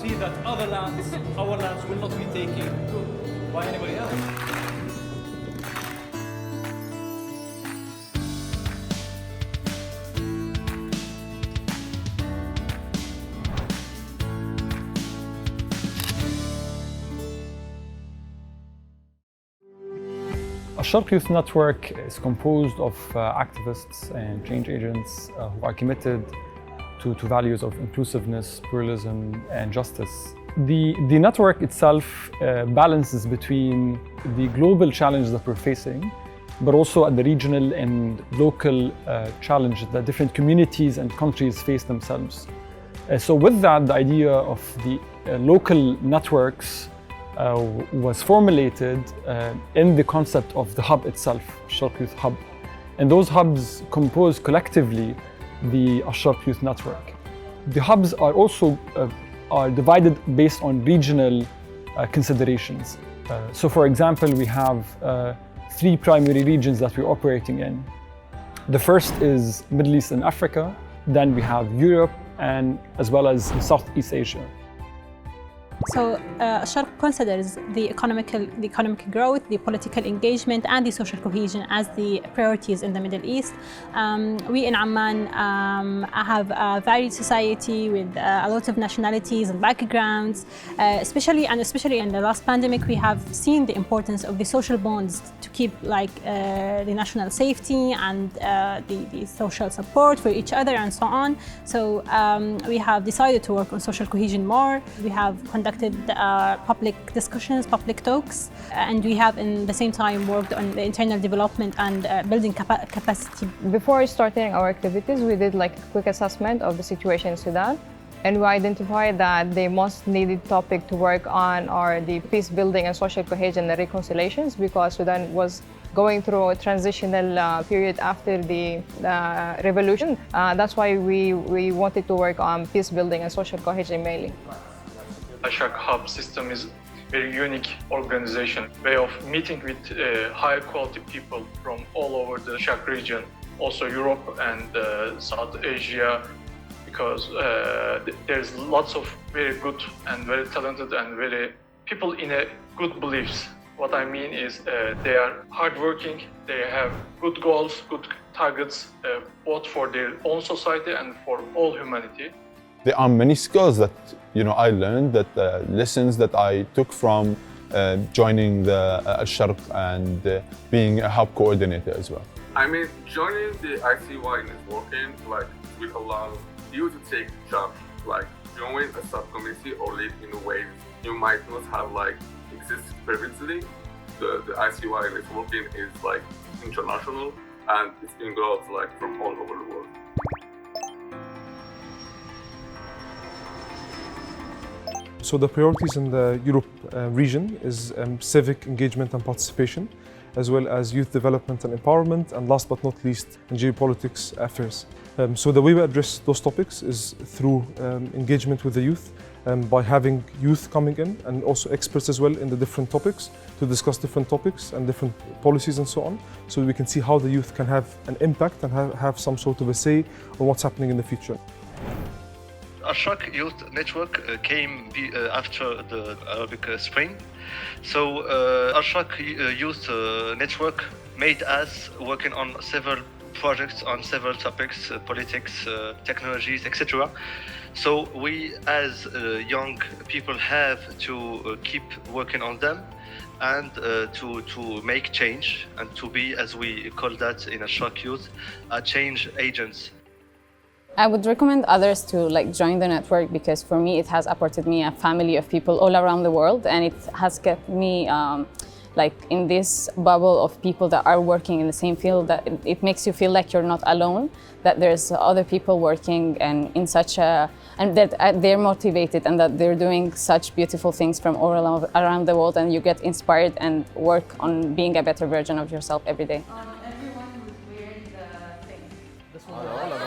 guarantee that other lands, our lands, will not be taken by anybody else. Sharq Youth Network is composed of activists and change agents who are committed to values of inclusiveness, pluralism, and justice. The network itself balances between the global challenges that we're facing, but also at the regional and local challenges that different communities and countries face themselves. So with that, the idea of the local networks was formulated in the concept of the hub itself, Sharq Youth Hub. And those hubs compose collectively the Sharq Youth Network. The hubs are also divided based on regional considerations. So for example, we have 3 primary regions that we're operating in. The first is Middle East and Africa, then we have Europe, and as well as Southeast Asia. So Sharq considers the economic growth, the political engagement, and the social cohesion as the priorities in the Middle East. We in Amman have a varied society with a lot of nationalities and backgrounds. Especially in the last pandemic, we have seen the importance of the social bonds to keep the national safety and the social support for each other and so on. So we have decided to work on social cohesion more. We have conducted public discussions, public talks, and we have in the same time worked on the internal development and building capacity. Before starting our activities, we did a quick assessment of the situation in Sudan, and we identified that the most needed topic to work on are the peace building and social cohesion and reconciliations, because Sudan was going through a transitional period after the revolution. That's why we wanted to work on peace building and social cohesion mainly. Sharq Hub system is a very unique organization, way of meeting with high quality people from all over the Sharq region, also Europe and South Asia, because there's lots of very good and very talented and very people in a good beliefs. What I mean is they are hardworking, they have good goals, good targets, both for their own society and for all humanity. There are many skills that I learned, that lessons that I took from joining the Sharq and being a hub coordinator as well. I mean, joining the ICY networking will allow you to take jobs, join a subcommittee or lead in ways you might not have existed previously. The ICY networking is international, and it's involved from all over the world. So the priorities in the Europe region is civic engagement and participation, as well as youth development and empowerment, and last but not least, geopolitics affairs. So the way we address those topics is through engagement with the youth, by having youth coming in and also experts as well in the different topics to discuss different topics and different policies and so on, so we can see how the youth can have an impact and have some sort of a say on what's happening in the future. Sharq Youth Network came after the Arabic Spring. So Sharq Youth Network made us working on several projects on several topics, politics, technologies, etc. So we as young people have to keep working on them and to make change and to be, as we call that in Sharq Youth, change agents. I would recommend others to join the network, because for me it has apported me a family of people all around the world, and it has kept me in this bubble of people that are working in the same field, that it makes you feel like you're not alone, that there's other people working and in such a, and that they're motivated and that they're doing such beautiful things from all around the world, and you get inspired and work on being a better version of yourself every day. Everyone who's wearing the thing. This one.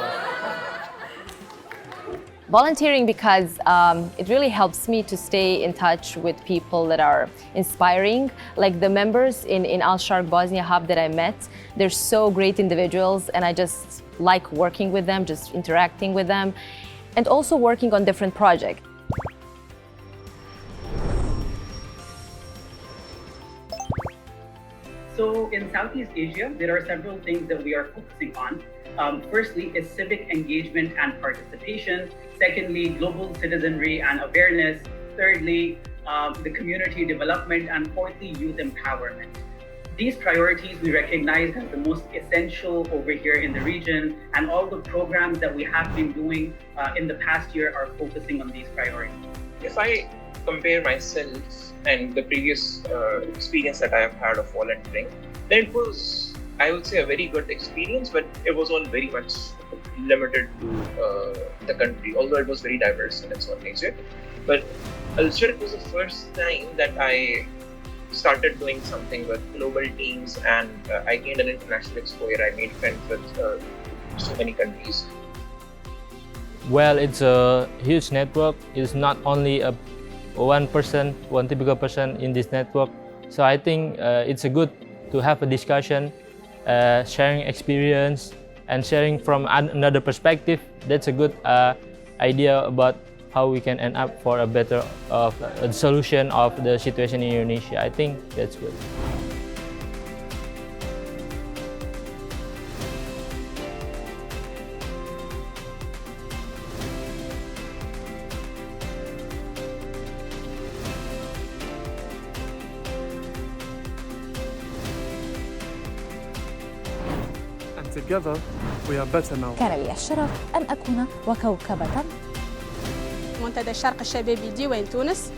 Volunteering because it really helps me to stay in touch with people that are inspiring. Like the members in Al Sharq Bosnia Hub that I met, they're so great individuals, and I just like working with them, just interacting with them, and also working on different projects. So in Southeast Asia, there are several things that we are focusing on. Firstly is civic engagement and participation. Secondly, global citizenry and awareness. Thirdly, the community development. And fourthly, youth empowerment. These priorities we recognize as the most essential over here in the region, and all the programs that we have been doing in the past year are focusing on these priorities. If I compare myself and the previous experience that I have had of volunteering, then it was, I would say, a very good experience, but it was all very much limited to the country, although it was very diverse in its own nature. But Sharq was the first time that I started doing something with global teams, and I gained an international exposure. I made friends with so many countries. Well, it's a huge network. It's not only one typical person in this network. So I think it's good to have a discussion, sharing experience, and sharing from another perspective. That's a good idea about how we can end up for a better solution of the situation in Indonesia. I think that's good. And together we are better now. كان لي الشرف أن أكون وكوكبة منتدى الشرق الشبابي ديوان تونس